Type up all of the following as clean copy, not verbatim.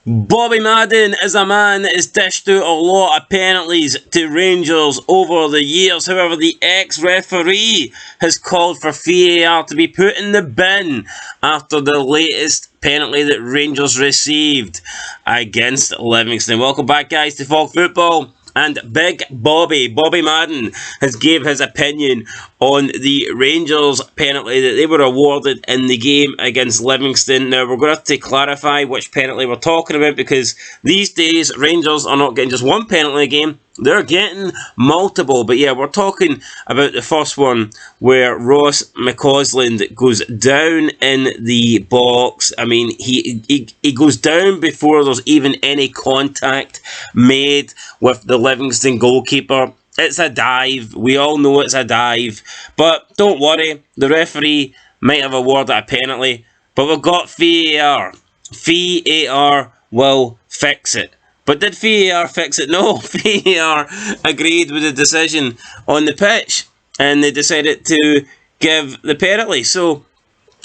Bobby Madden is a man that has dished out a lot of penalties to Rangers over the years. However, the ex-referee has called for VAR to be put in the bin after the latest penalty that Rangers received against Livingston. Welcome back, guys, to Fog Football. And Big Bobby Madden, has gave his opinion on the Rangers penalty that they were awarded in the game against Livingston. Now, we're going to have to clarify which penalty we're talking about, because these days, Rangers are not getting just one penalty a game, they're getting multiple. But yeah, we're talking about the first one where Ross McCausland goes down in the box. I mean, he goes down before there's even any contact made with the Livingston goalkeeper. It's a dive. We all know it's a dive. But don't worry, the referee might have awarded a penalty, but we've got VAR. VAR will fix it. But did VAR fix it? No, VAR agreed with the decision on the pitch, and they decided to give the penalty. So,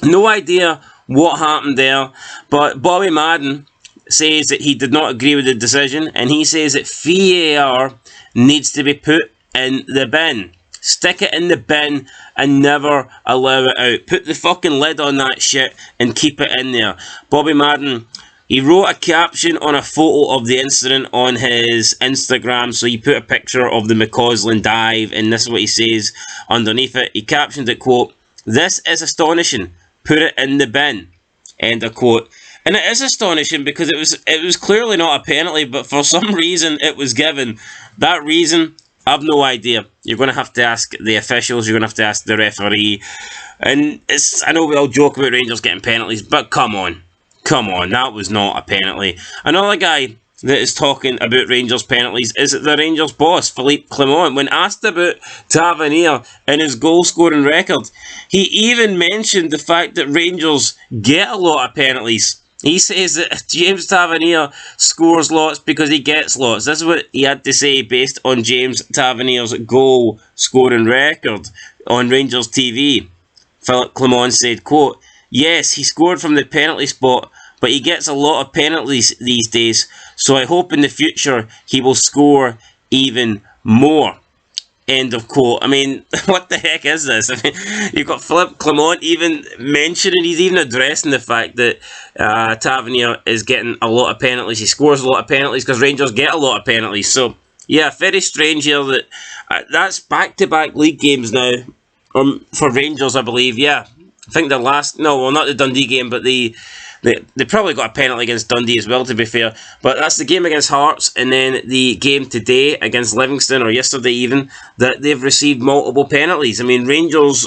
no idea what happened there, but Bobby Madden says that he did not agree with the decision, and he says that VAR needs to be put in the bin. Stick it in the bin and never allow it out. Put the fucking lid on that shit and keep it in there. Bobby Madden, he wrote a caption on a photo of the incident on his Instagram. So he put a picture of the McCausland dive, and this is what he says underneath it. He captioned it, quote, "This is astonishing. Put it in the bin." End of quote. And it is astonishing because it was clearly not a penalty, but for some reason it was given. That reason, I have no idea. You're going to have to ask the officials. You're going to have to ask the referee. And I know we all joke about Rangers getting penalties, but come on. Come on, that was not a penalty. Another guy that is talking about Rangers penalties is the Rangers boss, Philippe Clement. When asked about Tavernier and his goal-scoring record, he even mentioned the fact that Rangers get a lot of penalties. He says that James Tavernier scores lots because he gets lots. This is what he had to say based on James Tavernier's goal-scoring record on Rangers TV. Philippe Clement said, quote, "Yes, he scored from the penalty spot, but he gets a lot of penalties these days, so I hope in the future he will score even more." End of quote. I mean, what the heck is this? I mean, you've got Philippe Clement even mentioning, he's even addressing the fact that Tavernier is getting a lot of penalties. He scores a lot of penalties because Rangers get a lot of penalties. So, yeah, very strange here that that's back-to-back league games now for Rangers, I believe. Yeah, I think the last, no, well, not the Dundee game, but they probably got a penalty against Dundee as well, to be fair. But that's the game against Hearts, and then the game today against Livingston, or yesterday even, that they've received multiple penalties. I mean, Rangers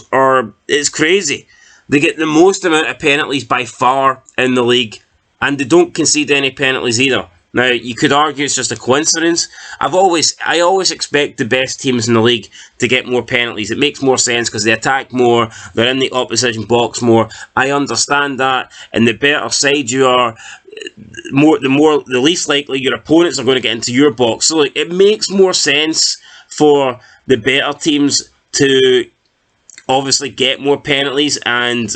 it's crazy. They get the most amount of penalties by far in the league, and they don't concede any penalties either. Now, you could argue it's just a coincidence. I always expect the best teams in the league to get more penalties. It makes more sense because they attack more, they're in the opposition box more. I understand that, and the better side you are, the least likely your opponents are going to get into your box. So it makes more sense for the better teams to obviously get more penalties and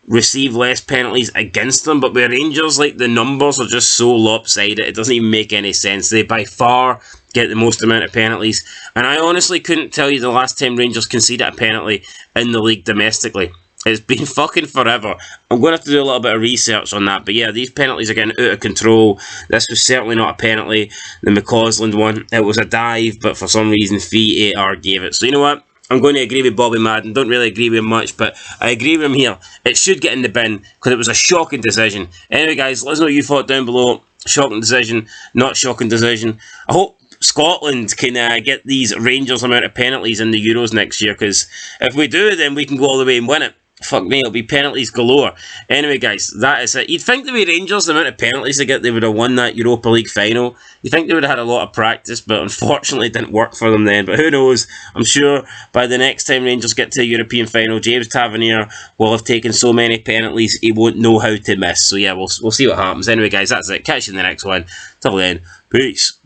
receive less penalties against them. But with Rangers, like, the numbers are just so lopsided, it doesn't even make any sense. They by far get the most amount of penalties, and I honestly couldn't tell you the last time Rangers conceded a penalty in the league domestically. It's been fucking forever. I'm going to have to do a little bit of research on that. But yeah, these penalties are getting out of control. This was certainly not a penalty. The McCausland one, it was a dive, but for some reason VAR gave it. So you know what? I'm going to agree with Bobby Madden. Don't really agree with him much, but I agree with him here. It should get in the bin because it was a shocking decision. Anyway, guys, let us know what you thought down below. Shocking decision, not shocking decision. I hope Scotland can get these Rangers amount of penalties in the Euros next year, because if we do, then we can go all the way and win it. Fuck me, it'll be penalties galore. Anyway, guys, that is it. You'd think the way Rangers, the amount of penalties they get, they would have won that Europa League final. You'd think they would have had a lot of practice, but unfortunately it didn't work for them then. But who knows? I'm sure by the next time Rangers get to a European final, James Tavernier will have taken so many penalties he won't know how to miss. So yeah, we'll see what happens. Anyway, guys, that's it. Catch you in the next one. Till then, peace.